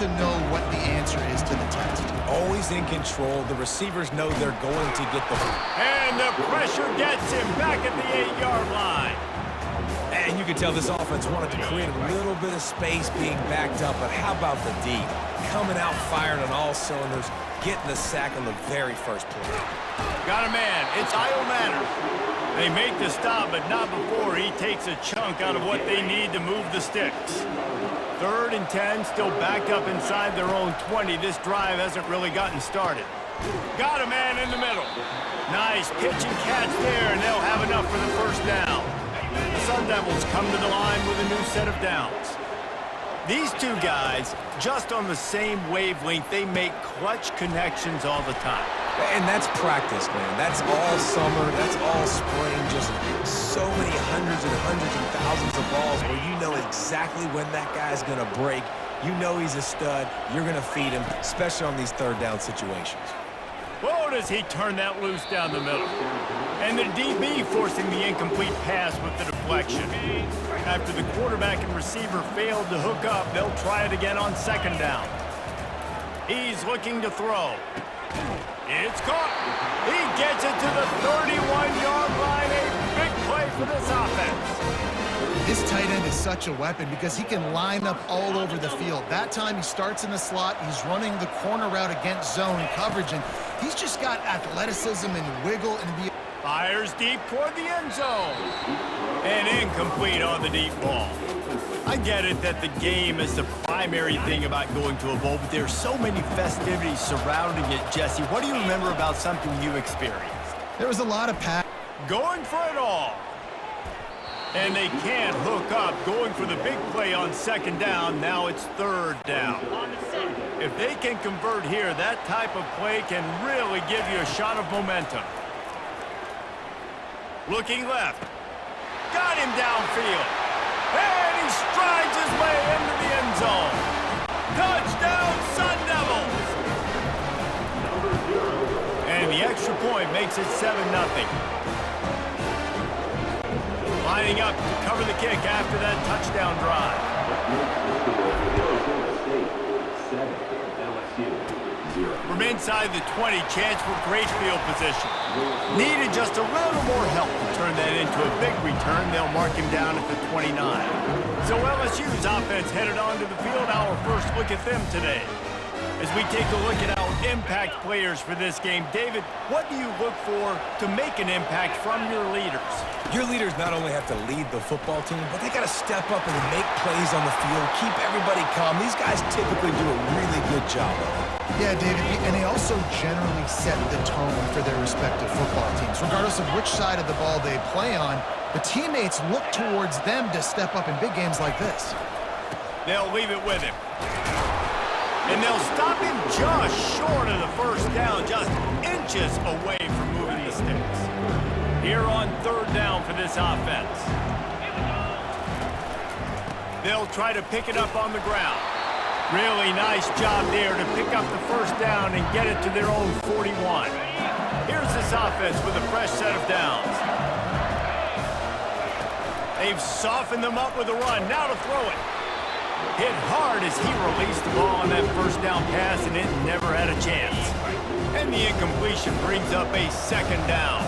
to know what the answer is to the test. Always in control. The receivers know they're going to get the ball. And the pressure gets him back at the 8-yard line. And you can tell this offense wanted to create a little bit of space being backed up, but how about the D? Coming out firing on all cylinders, getting the sack on the very first play. Got a man. It's Io Manor. They make the stop, but not before he takes a chunk out of what they need to move the sticks. 3rd and 10, still backed up inside their own 20. This drive hasn't really gotten started. Got a man in the middle. Nice pitch and catch there, and they'll have enough for the first down. The Sun Devils come to the line with a new set of downs. These two guys, just on the same wavelength, they make clutch connections all the time. And that's practice, man. That's all summer. That's all spring. Just so many hundreds and thousands of balls where you know exactly when that guy's going to break. You know he's a stud. You're going to feed him, especially on these 3rd down situations. Whoa, does he turn that loose down the middle. And the DB forcing the incomplete pass with the deflection. After the quarterback and receiver failed to hook up, they'll try it again on 2nd down. He's looking to throw. It's caught. He gets it to the 31-yard line. A big play for this offense. This tight end is such a weapon because he can line up all over the field. That time he starts in the slot. He's running the corner route against zone coverage, and he's just got athleticism and wiggle and the Fires deep toward the end zone. And incomplete on the deep ball. I get it that the game is the primary thing about going to a bowl, but there's so many festivities surrounding it, Jesse. What do you remember about something you experienced? There was a lot of pass. Going for it all. And they can't hook up. Going for the big play on 2nd down. Now it's 3rd down. If they can convert here, that type of play can really give you a shot of momentum. Looking left. Got him downfield. And he strides his way into the end zone. Touchdown, Sun Devils! And the extra point makes it 7-0. Lining up to cover the kick after that touchdown drive. From inside the 20, chance for great field position. Needed just a little more help to turn that into a big return. They'll mark him down at the 29. So LSU's offense headed onto the field. Our first look at them today. As we take a look at our impact players for this game, David, what do you look for to make an impact from your leaders? Your leaders not only have to lead the football team, but they got to step up and make plays on the field, keep everybody calm. These guys typically do a really good job of it. Yeah, David, and they also generally set the tone for their respective football teams. Regardless of which side of the ball they play on, the teammates look towards them to step up in big games like this. They'll leave it with him. And they'll stop him just short of the first down, just inches away from moving the sticks. Here on 3rd down for this offense. They'll try to pick it up on the ground. Really nice job there to pick up the first down and get it to their own 41. Here's this offense with a fresh set of downs. They've softened them up with a run. Now to throw it. Hit hard as he released the ball on that first down pass, and it never had a chance. And the incompletion brings up a 2nd down.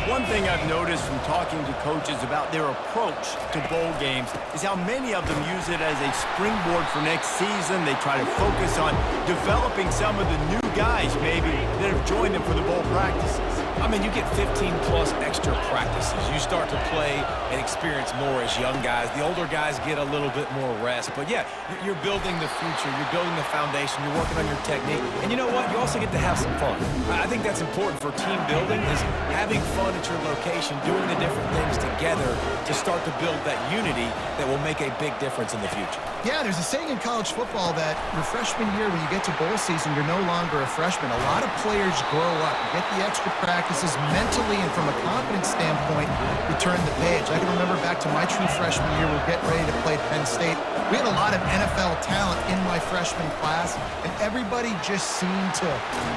One thing I've noticed from talking to coaches about their approach to bowl games is how many of them use it as a springboard for next season. They try to focus on developing some of the new guys, maybe, that have joined them for the bowl practices. I mean, you get 15-plus extra practices. You start to play and experience more as young guys. The older guys get a little bit more rest. But, yeah, you're building the future. You're building the foundation. You're working on your technique. And you know what? You also get to have some fun. I think that's important for team building is having fun at your location, doing the different things together to start to build that unity that will make a big difference in the future. Yeah, there's a saying in college football that your freshman year, when you get to bowl season, you're no longer a freshman. A lot of players grow up, you get the extra practices mentally, and from a confidence standpoint, you turn the page. I can remember back to my true freshman year, we're getting ready to play Penn State. We had a lot of NFL talent in my freshman class, and everybody just seemed to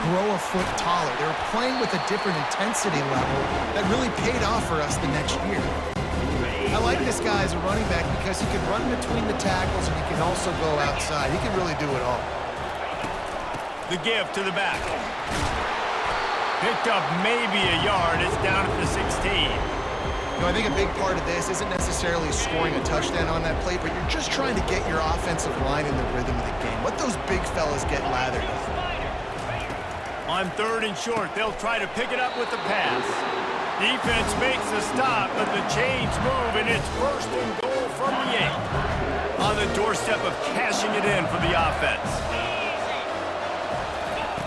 grow a foot taller. They were playing with a different intensity level that really paid off for us the next year. I like this guy as a running back because he can run between the tackles and he can also go outside. He can really do it all. The give to the back. Picked up maybe a yard. It's down at the 16. You know, I think a big part of this isn't necessarily scoring a touchdown on that play, but you're just trying to get your offensive line in the rhythm of the game. Let those big fellas get lathered up. On 3rd and short, they'll try to pick it up with the pass. Defense makes the stop, but the chains move, and it's 1st and goal from the 8. On the doorstep of cashing it in for the offense.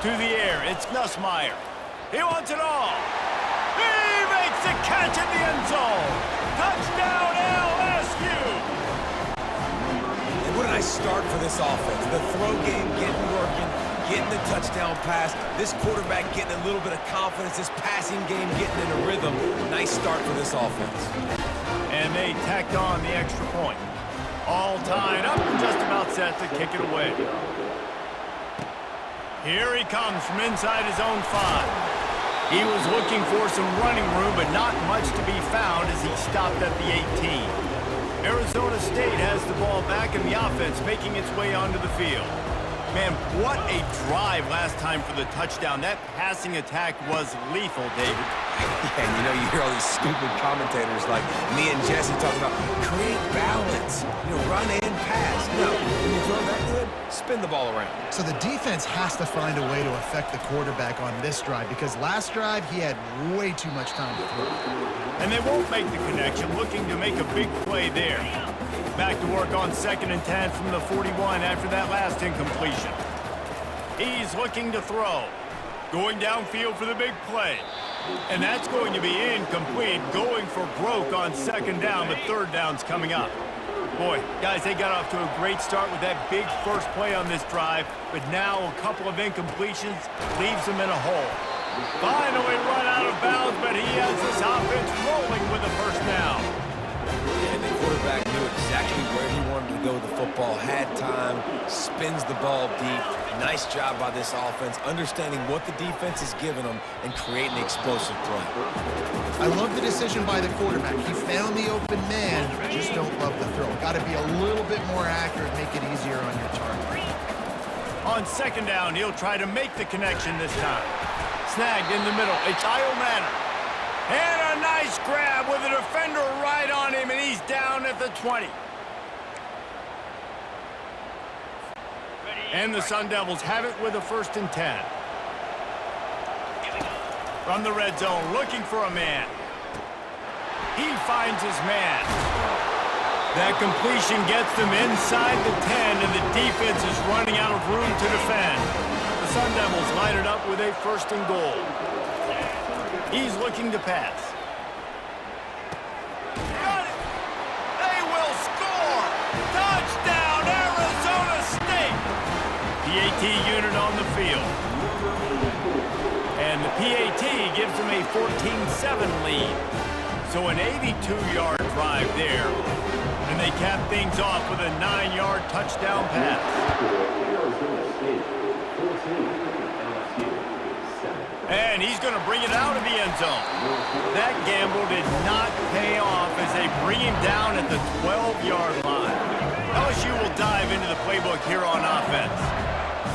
To the air, it's Nussmeier. He wants it all. He makes the catch in the end zone. Touchdown, LSU. And what a nice start for this offense. The throw game getting working, getting the touchdown pass. This quarterback getting a little bit of confidence. This passing game getting in a rhythm. Nice start for this offense. And they tacked on the extra point. All tied up and just about set to kick it away. Here he comes from inside his own 5. He was looking for some running room, but not much to be found as he stopped at the 18. Arizona State has the ball back in the offense, making its way onto the field. Man, what a drive last time for the touchdown. That passing attack was lethal, David. Yeah, and you know, you hear all these stupid commentators like me and Jesse talking about create balance, you know, run and pass. No, when you throw that good, spin the ball around. So the defense has to find a way to affect the quarterback on this drive because last drive he had way too much time to throw. And they won't make the connection, looking to make a big play there. Back to work on 2nd and 10 from the 41 after that last incompletion. He's looking to throw. Going downfield for the big play. And that's going to be incomplete, going for broke on 2nd down, but 3rd down's coming up. Boy, guys, they got off to a great start with that big first play on this drive, but now a couple of incompletions leaves them in a hole. Finally run out of bounds, but he has this offense rolling with the 1st down. And the quarterback knew exactly where he wanted to go with the football, had time, spins the ball deep. Nice job by this offense, understanding what the defense is giving them and creating an explosive play. I love the decision by the quarterback. He found the open man, just don't love the throw. Got to be a little bit more accurate, make it easier on your target. On 2nd down, he'll try to make the connection this time. Snagged in the middle, it's Manor. And a nice grab with a defender right on him, and he's down at the 20. And the Sun Devils have it with a 1st and 10. From the red zone, looking for a man. He finds his man. That completion gets them inside the 10, and the defense is running out of room to defend. The Sun Devils line it up with a 1st and goal. He's looking to pass. Got it! They will score! Touchdown, Arizona State! PAT unit on the field. And the PAT gives them a 14-7 lead. So an 82-yard drive there. And they cap things off with a 9-yard touchdown pass. And he's going to bring it out of the end zone. That gamble did not pay off as they bring him down at the 12-yard line. LSU will dive into the playbook here on offense.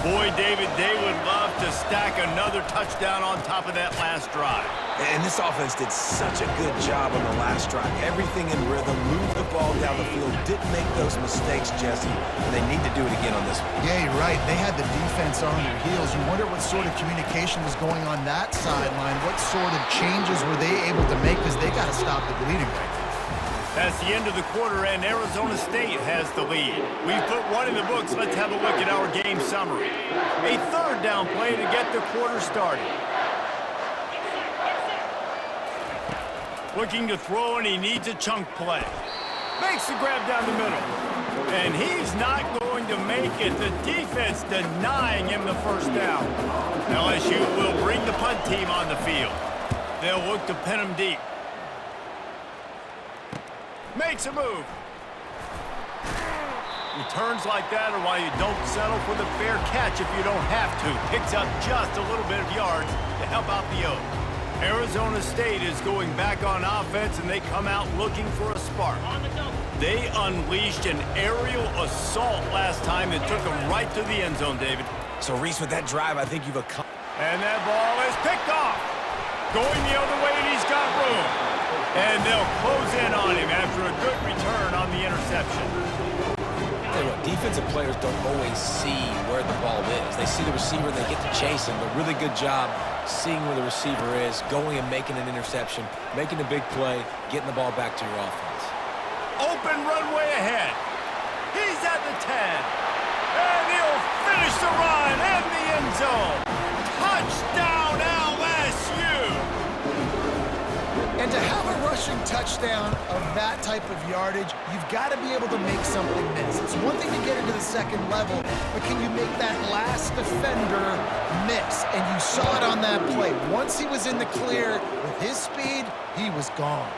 Boy, David, they would love to stack another touchdown on top of that last drive. And this offense did such a good job on the last drive. Everything in rhythm, moved the ball down the field, didn't make those mistakes, Jesse, and they need to do it again on this one. Yeah, you're right. They had the defense on their heels. You wonder what sort of communication was going on that sideline. What sort of changes were they able to make because they got to stop the bleeding right now. That's the end of the quarter, and Arizona State has the lead. We've put one in the books. Let's have a look at our game summary. A 3rd down play to get the quarter started. Looking to throw, and he needs a chunk play. Makes the grab down the middle. And he's not going to make it. The defense denying him the 1st down. LSU will bring the punt team on the field. They'll look to pin him deep. Makes a move. Returns like that are why you don't settle for the fair catch if you don't have to. Picks up just a little bit of yards to help out the O. Arizona State is going back on offense, and they come out looking for a spark. They unleashed an aerial assault last time that took them right to the end zone, David. So, Reese, with that drive, I think you've accomplished. And that ball is picked off. Going the other way, and he's got room. And they'll close in on him after a good return on the interception. Tell you what, defensive players don't always see where the ball is. They see the receiver, they get to chase him. But really good job seeing where the receiver is, going and making an interception, making a big play, getting the ball back to your offense. Open runway ahead. He's at the 10. And he'll finish the run in the end zone. Touchdown, LSU! And to have a rushing touchdown of that type of yardage, you've got to be able to make something miss. It's one thing to get into the second level, but can you make that last defender miss? And you saw it on that play. Once he was in the clear with his speed, he was gone.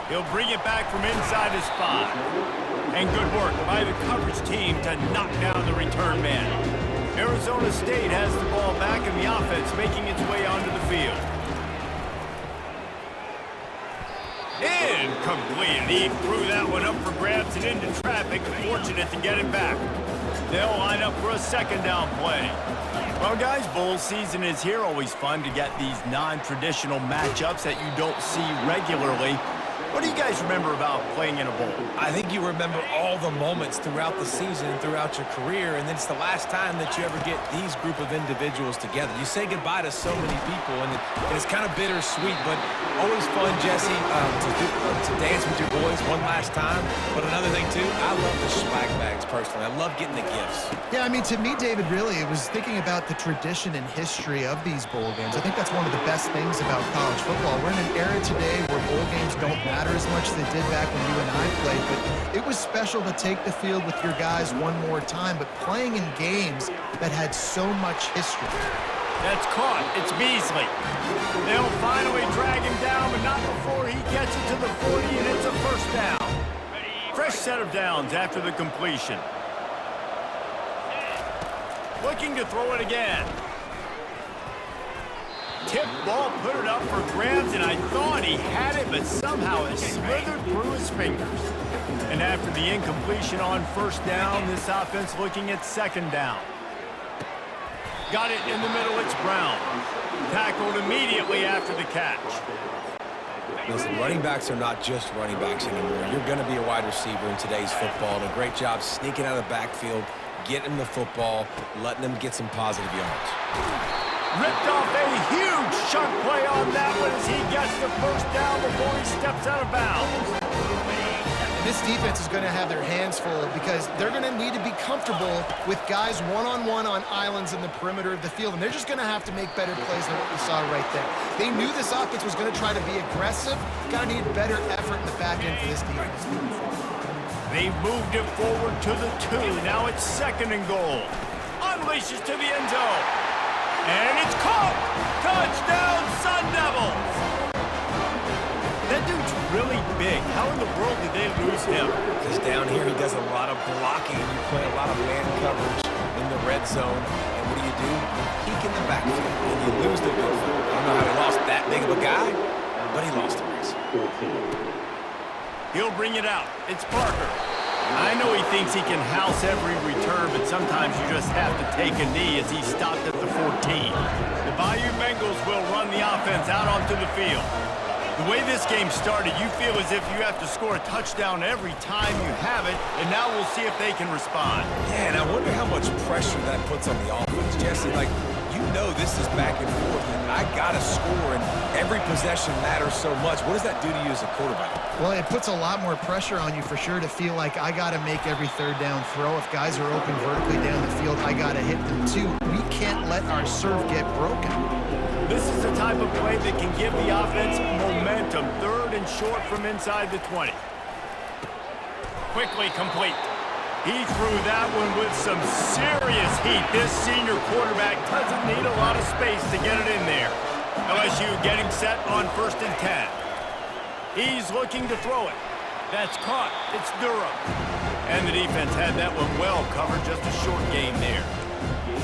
He'll bring it back from inside his 5. And good work by the coverage team to knock down the return man. Arizona State has the ball back in the offense, making its way onto the field. Incomplete. He threw that one up for grabs and into traffic. Fortunate to get it back. They'll line up for a second down play. Well, guys, bowl season is here. Always fun to get these non-traditional matchups that you don't see regularly. What do you guys remember about playing in a bowl? I think you remember all the moments throughout the season and throughout your career, and then it's the last time that you ever get these group of individuals together. You say goodbye to so many people, and it's kind of bittersweet, but always fun, Jesse, to dance with your boys one last time. But another thing, too, I love the swag bags, personally. I love getting the gifts. Yeah, I mean, to me, David, really, it was thinking about the tradition and history of these bowl games. I think that's one of the best things about college football. We're in an era today where bowl games don't matter as much as they did back when you and I played, but it was special to take the field with your guys one more time, but playing in games that had so much history. That's caught. It's Beasley. They'll finally drag him down, but not before he gets it to the 40, and it's a first down. Fresh set of downs after the completion. Looking to throw it again. Tip ball, put it up for grabs, and I thought he had it, but somehow it slithered through his fingers. And after the incompletion on first down, this offense looking at second down. Got it in the middle, it's Brown. Tackled immediately after the catch. Listen, running backs are not just running backs anymore. You're going to be a wide receiver in today's football, and a great job sneaking out of the backfield, getting him the football, letting him get some positive yards. Ripped off a huge chunk play on that one as he gets the first down before he steps out of bounds. And this defense is going to have their hands full because they're going to need to be comfortable with guys one-on-one on islands in the perimeter of the field, and they're just going to have to make better plays than what we saw right there. They knew this offense was going to try to be aggressive. Got to need better effort in the back end for this defense. They've moved it forward to the 2. Now it's second and goal. Unleashes to the end zone. And it's caught! Touchdown, Sun Devils! That dude's really big. How in the world did they lose him? Because down here he does a lot of blocking. You play a lot of man coverage in the red zone. And what do? Peek in the backfield, and you lose the big field. I don't know how he lost that big of a guy, but he lost the race. He'll bring it out. It's Parker. I know he thinks he can house every return, but sometimes you just have to take a knee as he stopped at the 14. The Bayou Bengals will run the offense out onto the field. The way this game started, you feel as if you have to score a touchdown every time you have it, and now we'll see if they can respond. Yeah, and I wonder how much pressure that puts on the offense, Jesse. Like, you know this is back and forth, and I got to score, and every possession matters so much. What does that do to you as a quarterback? Well, it puts a lot more pressure on you for sure to feel like I got to make every third down throw. If guys are open vertically down the field, I got to hit them too. We can't let our serve get broken. This is the type of play that can give the offense momentum. Third and short from inside the 20. Quickly complete. He threw that one with some serious heat. This senior quarterback doesn't need a lot of space to get it in there. LSU getting set on 1st and 10. He's looking to throw it. That's caught. It's Durham. And the defense had that one well covered. Just a short game there.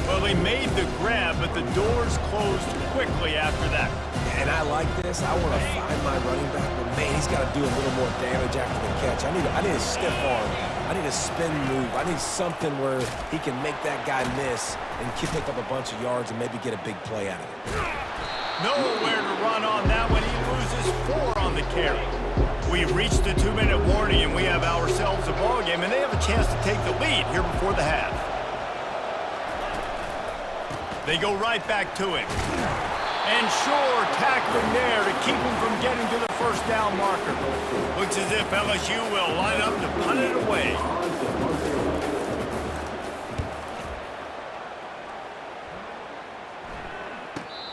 Well, He made the grab, but the doors closed quickly after that. And I like this. I want to find my running back, but man, he's got to do a little more damage after the catch. I need a stiff arm. I need a spin move. I need something where he can make that guy miss and pick up a bunch of yards and maybe get a big play out of it. Nowhere to run on that one. He loses 4 on the carry. We've reached the 2-minute warning, and we have ourselves a ball game, and they have a chance to take the lead here before the half. They go right back to it. And sure, tackling there to keep him from getting to the first down marker. Looks as if LSU will line up to punt it away.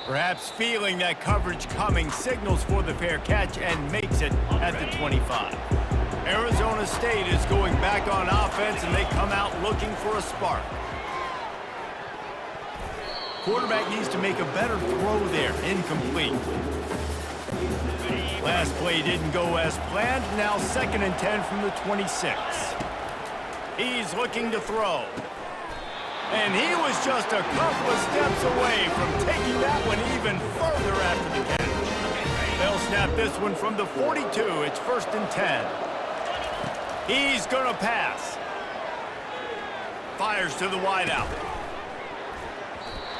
Perhaps feeling that coverage coming, signals for the fair catch and makes it at the 25. Arizona State is going back on offense, and they come out looking for a spark. Quarterback needs to make a better throw there. Incomplete. Last play didn't go as planned. Now 2nd and 10 from the 26. He's looking to throw. And he was just a couple of steps away from taking that one even further after the catch. They'll snap this one from the 42. It's 1st and 10. He's going to pass. Fires to the wideout.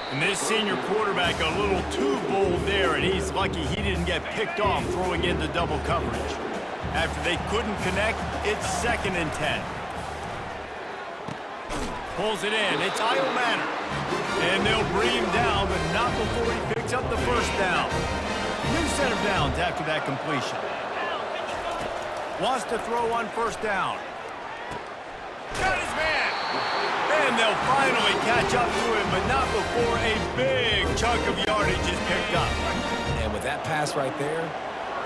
And this senior quarterback a little too bold there, and he's lucky he didn't get picked off throwing into double coverage. After they couldn't connect, it's 2nd and 10. Pulls it in. It's Idle Manor. And they'll bring him down, but not before he picks up the first down. New set of downs after that completion. Wants to throw on 1st down. Got his man. And they'll finally catch up to him, but not before a big chunk of yardage is picked up. And with that pass right there,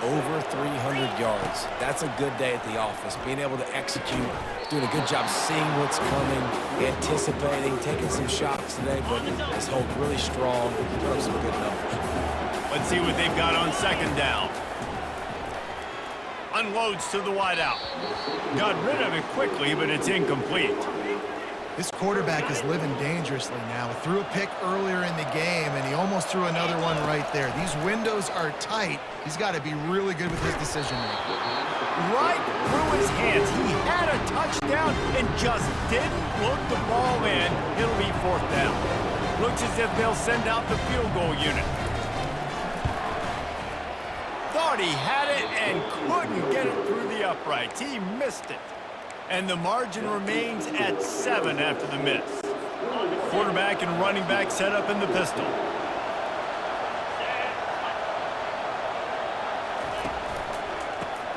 over 300 yards. That's a good day at the office. Being able to execute, doing a good job seeing what's coming, anticipating, taking some shots today, but his hold really strong, put up some good numbers. Let's see what they've got on 2nd down. Unloads to the wideout. Got rid of it quickly, but it's incomplete. This quarterback is living dangerously now. Threw a pick earlier in the game, and he almost threw another one right there. These windows are tight. He's got to be really good with his decision-making. Right through his hands. He had a touchdown and just didn't look the ball in. It'll be 4th down. Looks as if they'll send out the field goal unit. Thought he had it and couldn't get it through the uprights. He missed it. And the margin remains at 7 after the miss. Quarterback and running back set up in the pistol.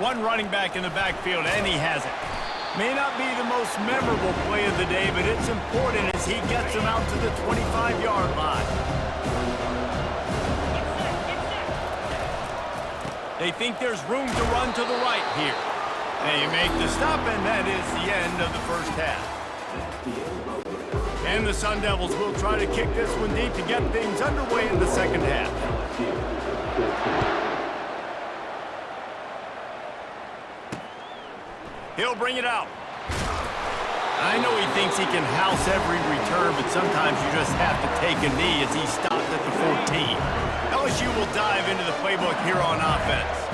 One running back in the backfield, and he has it. May not be the most memorable play of the day, but it's important as he gets him out to the 25-yard line. They think there's room to run to the right here. They make the stop, and that is the end of the first half. And the Sun Devils will try to kick this one deep to get things underway in the 2nd half. He'll bring it out. I know he thinks he can house every return, but sometimes you just have to take a knee as he stopped at the 14. LSU will dive into the playbook here on offense.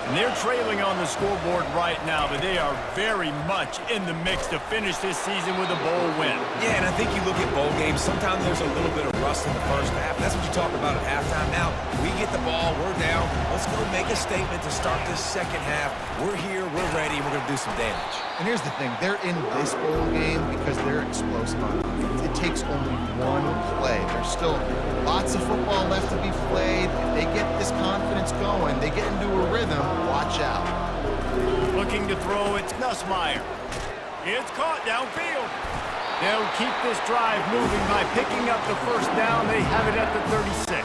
And they're trailing on the scoreboard right now, but they are very much in the mix to finish this season with a bowl win. Yeah, and I think you look at bowl games, sometimes there's a little bit of rust in the first half. That's what you talk about at halftime. Now, we get the ball, we're down. Let's go make a statement to start this 2nd half. We're here, we're ready, we're going to do some damage. And here's the thing. They're in this bowl game because they're explosive on offense. It takes only one play. There's still lots of football left to be played. If they get this confidence going, they get into a rhythm, watch out. Looking to throw, it's Nussmeier. It's caught downfield. They'll keep this drive moving by picking up the 1st down. They have it at the 36.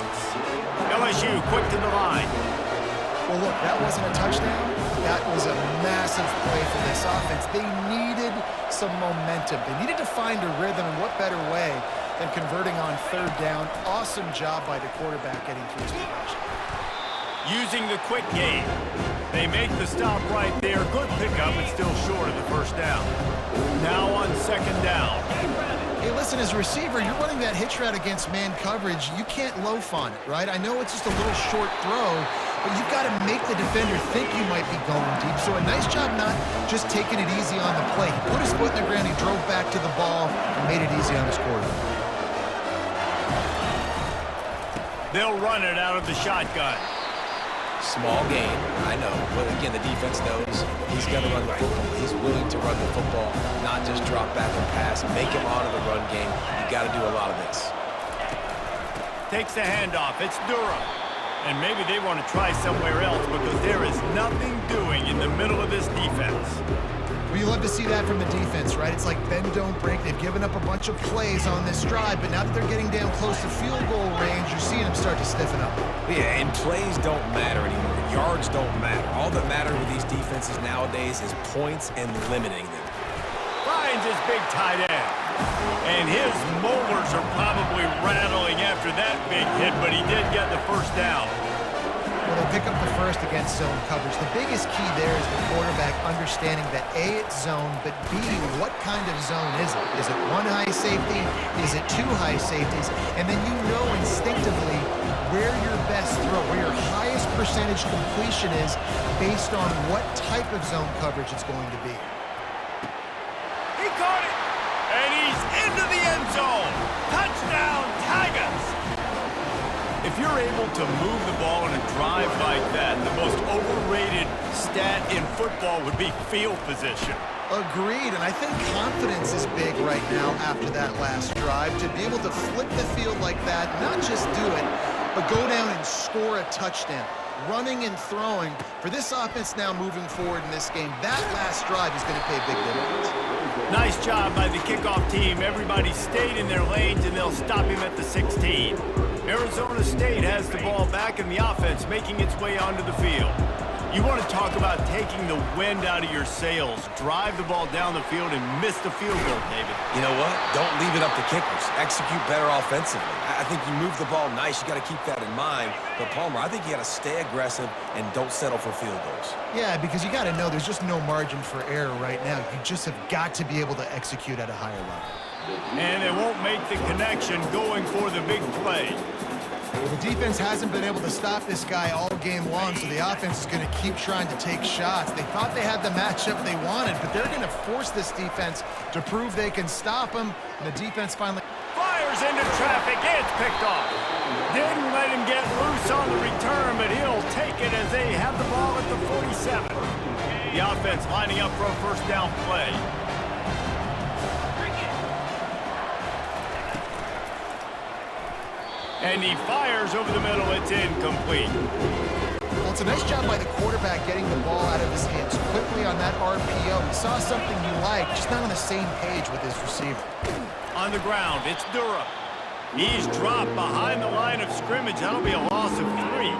LSU quick to the line. Well, look, that wasn't a touchdown. That was a massive play for this offense. They needed some momentum. They needed to find a rhythm, and what better way than converting on 3rd down. Awesome job by the quarterback getting through his progression. Using the quick game. They make the stop right there. Good pickup, but still short of the 1st down. Now on 2nd down. Hey, listen, as a receiver, you're running that hitch route against man coverage. You can't loaf on it, right? I know it's just a little short throw, but you've got to make the defender think you might be going deep. So a nice job not just taking it easy on the play. He put his foot in the ground, he drove back to the ball, and made it easy on his quarterback. They'll run it out of the shotgun. Small gain, I know. But again, the defense knows he's going to run the football. He's willing to run the football, not just drop back and pass. Make him honor the run game. You got to do a lot of this. Takes the handoff. It's Durham. And maybe they want to try somewhere else because there is nothing doing in the middle of this defense. Well, you love to see that from the defense, right? It's like bend, don't break. They've given up a bunch of plays on this drive, but now that they're getting down close to field goal range, you're seeing them start to stiffen up. Yeah, and plays don't matter anymore. Yards don't matter. All that matter with these defenses nowadays is points and limiting them. Finds his big tight end. And his molars are probably rattling after that big hit, but he did get the first down. Well, they pick up the first against zone coverage. The biggest key there is the quarterback understanding that A, it's zone, but B, what kind of zone is it? Is it one high safety? Is it two high safeties? And then you know instinctively where your best throw, where your highest percentage completion is based on what type of zone coverage it's going to be. He caught it, and he's into the end zone. Touchdown, Tigers! If you're able to move the ball in a drive like that, the most overrated stat in football would be field position. Agreed, and I think confidence is big right now after that last drive. To be able to flip the field like that, not just do it, but go down and score a touchdown. Running and throwing, for this offense now moving forward in this game, that last drive is going to pay big dividends. Nice job by the kickoff team. Everybody stayed in their lanes, and they'll stop him at the 16. Arizona State has the ball back in the offense, making its way onto the field. You want to talk about taking the wind out of your sails. Drive the ball down the field and miss the field goal, David. You know what? Don't leave it up to kickers. Execute better offensively. I think you move the ball nice. You got to keep that in mind. But, Palmer, I think you got to stay aggressive and don't settle for field goals. Yeah, because you got to know there's just no margin for error right now. You just have got to be able to execute at a higher level. And they won't make the connection going for the big play. Well, the defense hasn't been able to stop this guy all game long, so the offense is going to keep trying to take shots. They thought they had the matchup they wanted, but they're going to force this defense to prove they can stop him. And the defense finally fires into traffic. It's picked off. Didn't let him get loose on the return, but he'll take it as they have the ball at the 47. The offense lining up for a first down play. And he fires over the middle. It's incomplete. Well, it's a nice job by the quarterback getting the ball out of his hands quickly on that RPO. He saw something you like, just not on the same page with his receiver. On the ground, it's Durham. He's dropped behind the line of scrimmage. That'll be a loss of 3.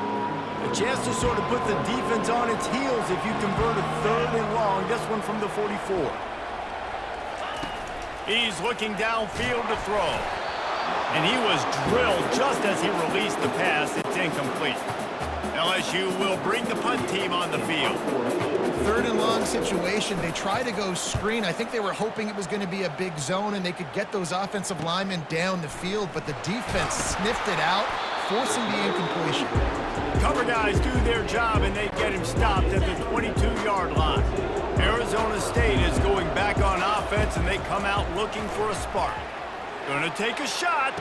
A chance to sort of put the defense on its heels if you convert a 3rd and long. This one from the 44. He's looking downfield to throw. And he was drilled just as he released the pass. It's incomplete. LSU will bring the punt team on the field. 3rd and long situation. They try to go screen. I think they were hoping it was going to be a big zone and they could get those offensive linemen down the field, but the defense sniffed it out, forcing the incompletion. Cover guys do their job and they get him stopped at the 22-yard line. Arizona State is going back on offense and they come out looking for a spark. Gonna take a shot.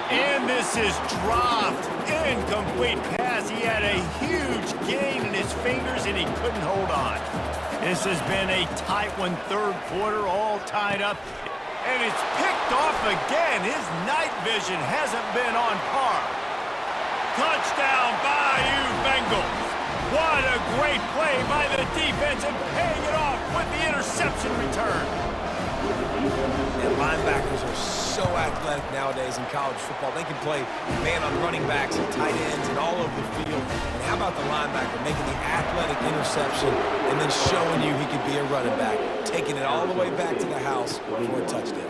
And this is dropped. Incomplete pass. He had a huge gain in his fingers and he couldn't hold on. This has been a tight one, 3rd quarter, all tied up. And it's picked off again. His night vision hasn't been on par. Touchdown, Bayou Bengals. What a great play by the defense and paying it off with the interception return. And linebackers are so athletic nowadays in college football. They can play man on running backs and tight ends and all over the field. And how about the linebacker making the athletic interception and then showing you he could be a running back, taking it all the way back to the house for a touchdown.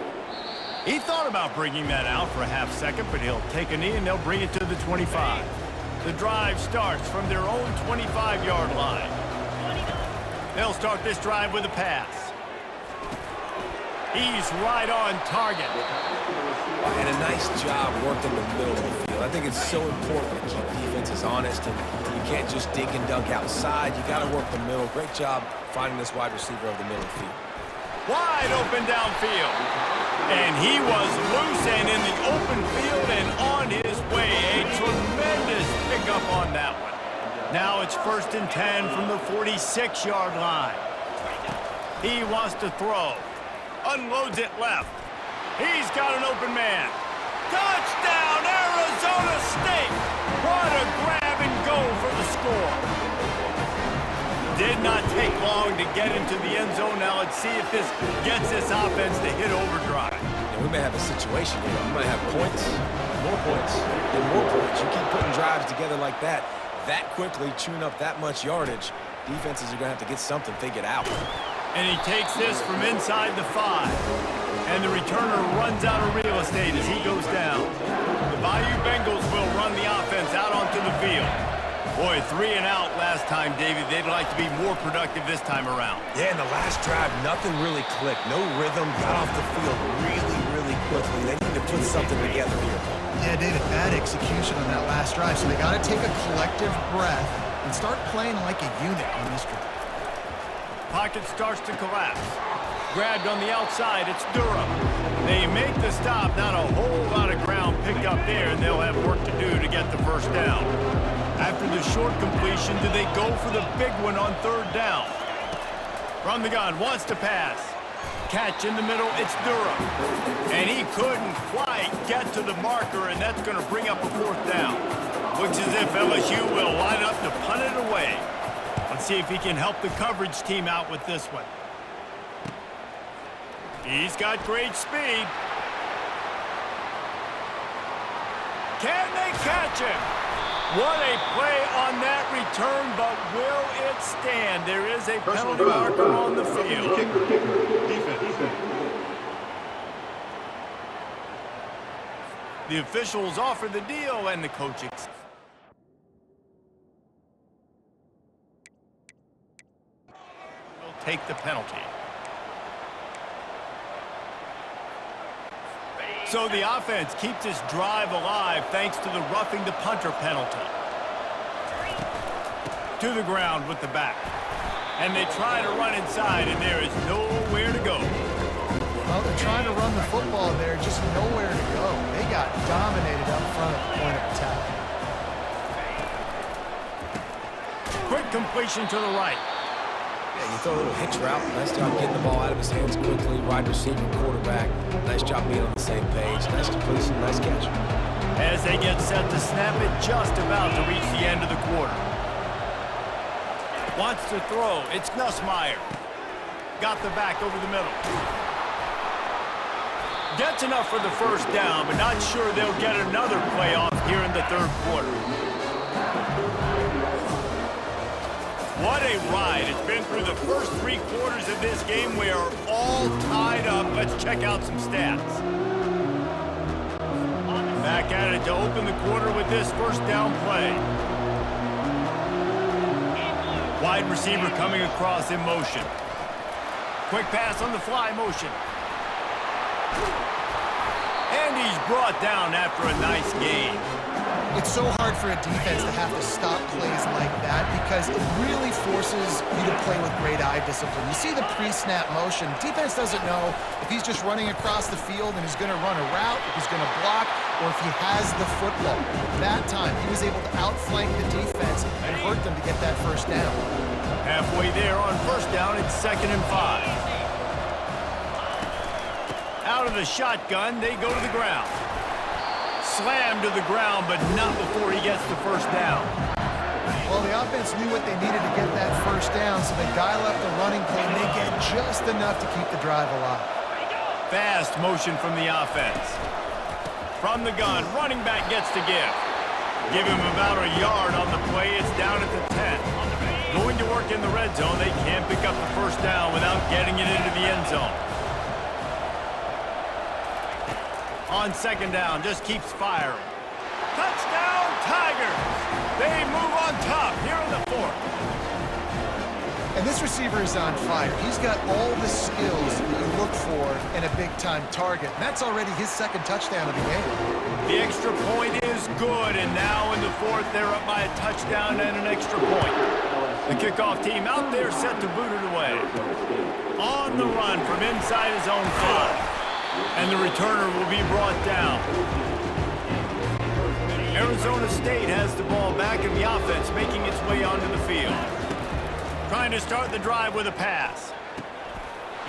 He thought about bringing that out for a half second, but he'll take a knee and they'll bring it to the 25. The drive starts from their own 25-yard line. They'll start this drive with a pass. He's right on target. And a nice job working the middle of the field. I think it's so important to keep defenses honest, and you can't just dink and dunk outside. You got to work the middle. Great job finding this wide receiver of the middle of the field. Wide open downfield. And he was loose and in the open field and on his way. A tremendous pickup on that one. Now it's 1st and 10 from the 46-yard line. He wants to throw. Unloads it left. He's got an open man. Touchdown, Arizona State! What a grab and go for the score. Did not take long to get into the end zone. Now let's see if this gets this offense to hit overdrive. We may have a situation here. We might have points, more points, and more points. You keep putting drives together like that quickly, chewing up that much yardage, defenses are going to have to get something figured out. And he takes this from inside the 5. And the returner runs out of real estate as he goes down. The Bayou Bengals will run the offense out onto the field. Boy, 3 and out last time, David. They'd like to be more productive this time around. Yeah, in the last drive, nothing really clicked. No rhythm, got off the field really quickly. They need to put something together here. Yeah, David, bad execution on that last drive, so they got to take a collective breath and start playing like a unit on this drive. Pocket starts to collapse. Grabbed on the outside, it's Durham. They make the stop, not a whole lot of ground picked up there, and they'll have work to do to get the first down. After the short completion, do they go for the big one on 3rd down? From the gun, wants to pass. Catch in the middle, it's Durham. And he couldn't quite get to the marker, and that's going to bring up a 4th down. Looks as if LSU will line up to punt it away. Let's see if he can help the coverage team out with this one. He's got great speed. Can they catch him? What a play on that return, but will it stand? There is a penalty marker on the field. The officials offer the deal, and the coach accepts. Will take the penalty. So the offense keeps this drive alive thanks to the roughing the punter penalty. To the ground with the back. And they try to run inside, and there is nowhere to go. Well, they're trying to run the football there, just nowhere to go. They got dominated up front at the point of attack. Quick completion to the right. Yeah, you throw a little hitch route. Nice job getting the ball out of his hands quickly. Wide receiver, quarterback. Nice job being on the same page. Nice completion, nice catch. As they get set to snap it, just about to reach the end of the quarter. Wants to throw. It's Nussmeier. Got the back over the middle. Gets enough for the first down, but not sure they'll get another play off here in the 3rd quarter. What a ride. It's been through the first 3 quarters of this game. We are all tied up. Let's check out some stats. Back at it to open the quarter with this first down play. Wide receiver coming across in motion. Quick pass on the fly motion. And he's brought down after a nice gain. It's so hard for a defense to have to stop plays like that because it really forces you to play with great eye discipline. You see the pre-snap motion. Defense doesn't know if he's just running across the field and he's going to run a route, if he's going to block, or if he has the football. That time, he was able to outflank the defense and hurt them to get that first down. Halfway there on first down, it's 2nd and 5. Out of the shotgun, they go to the ground. Slammed to the ground, but not before he gets the first down. Well, the offense knew what they needed to get that first down, so they dial up the running play, and they get just enough to keep the drive alive. Fast motion from the offense. From the gun, running back gets to give. Give him about a yard on the play. It's down at the 10. Going to work in the red zone. They can't pick up the first down without getting it into the end zone. On 2nd down, just keeps firing. Touchdown, Tigers! They move on top here in the 4th. And this receiver is on fire. He's got all the skills that you look for in a big-time target. And that's already his second touchdown of the game. The extra point is good, and now in the fourth, they're up by a touchdown and an extra point. The kickoff team out there set to boot it away. On the run from inside his own 5. And the returner will be brought down. Arizona State has the ball back in the offense, making its way onto the field. Trying to start the drive with a pass.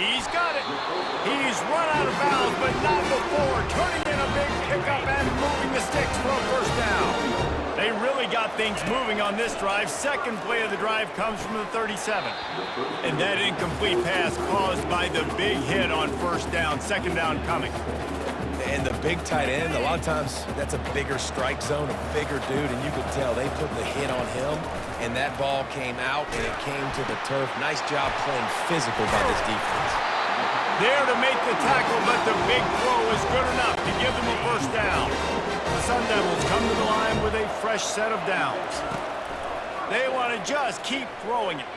He's got it. He's run out of bounds, but not before. Turning in a big pickup and moving the sticks for a first down. They really got things moving on this drive. Second play of the drive comes from the 37. And that incomplete pass caused by the big hit on first down. Second down coming. And the big tight end, a lot of times that's a bigger strike zone, a bigger dude, and you could tell they put the hit on him, and that ball came out, and it came to the turf. Nice job playing physical by this defense. There to make the tackle, but the big throw is good enough to give them a first down. The Sun Devils come to the line with a fresh set of downs. They want to just keep throwing it.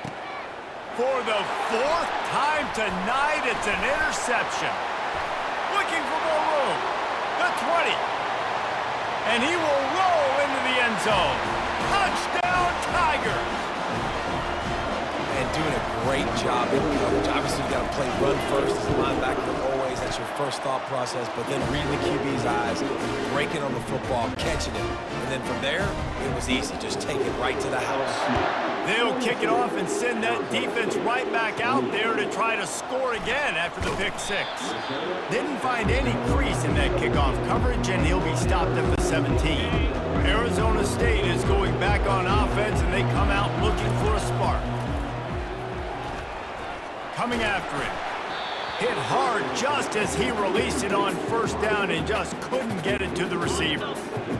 For the fourth time tonight, it's an interception. Looking for more room. The 20. And he will roll into the end zone. Touchdown, Tigers. And doing a great job in coverage. Obviously, you got to play run first as a linebacker always. That's your first thought process. But then reading the QB's eyes, breaking on the football, catching it. And then from there, it was easy. Just take it right to the house. They'll kick it off and send that defense right back out there to try to score again after the pick 6. Didn't find any crease in that kickoff coverage, and he'll be stopped at the 17. Arizona State is going back on offense, and they come out looking for a spark. Coming after it. Hit hard just as he released it on first down and just couldn't get it to the receiver.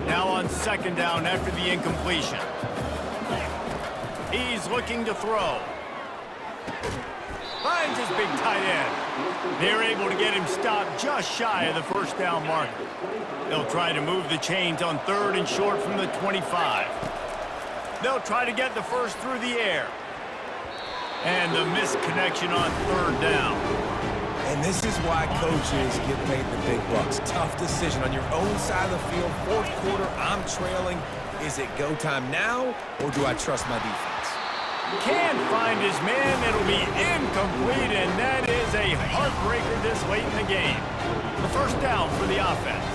Now on second down after the incompletion. He's looking to throw. Finds his big tight end. They're able to get him stopped just shy of the first down marker. They'll try to move the chains on third and short from the 25. They'll try to get the first through the air. And the misconnection on third down. And this is why coaches get paid the big bucks. Tough decision on your own side of the field. Fourth quarter, I'm trailing. Is it go time now, or do I trust my defense? Can't find his man. It'll be incomplete, and that is a heartbreaker this late in the game. The first down for the offense.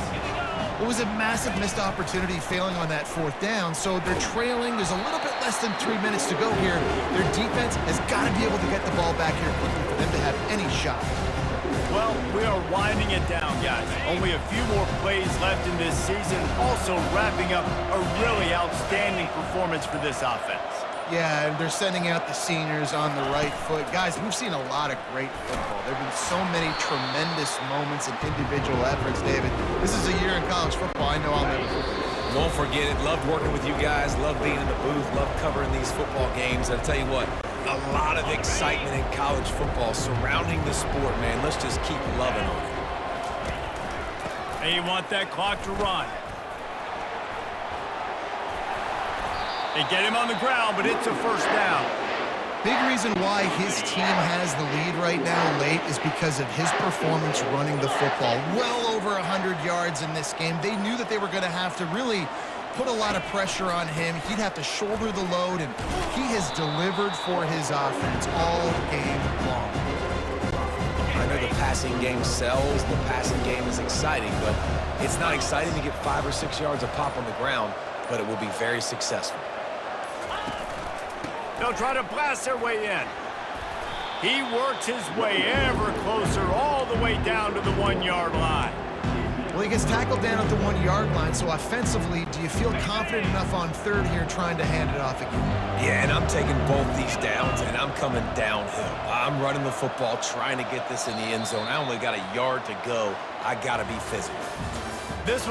It was a massive missed opportunity failing on that fourth down, so they're trailing. There's a little bit less than 3 minutes to go here. Their defense has got to be able to get the ball back here quickly for them to have any shot. Well, we are winding it down, guys. Only a few more plays left in this season. Also wrapping up a really outstanding performance for this offense. Yeah, and they're sending out the seniors on the right foot. Guys, we've seen a lot of great football. There have been so many tremendous moments and individual efforts, David. This is a year in college football I know I'll never forget. Won't forget it. Loved working with you guys. Loved being in the booth. Loved covering these football games. I'll tell you what, a lot of excitement in college football surrounding the sport, man. Let's just keep loving on it. They want that clock to run. They get him on the ground, but it's a first down. Big reason why his team has the lead right now late is because of his performance running the football. Well over 100 yards in this game. They knew that they were going to have to really put a lot of pressure on him. He'd have to shoulder the load, and he has delivered for his offense all game long. I know the passing game sells. The passing game is exciting, but it's not exciting to get 5 or 6 yards a pop on the ground, but it will be very successful. They'll try to blast their way in. He works his way ever closer all the way down to the 1 yard line. Well, he gets tackled down at the 1 yard line, so offensively, do you feel confident enough on third here trying to hand it off again? Yeah, and I'm taking both these downs, and I'm coming downhill. I'm running the football, trying to get this in the end zone. I only got a yard to go. I got to be physical. This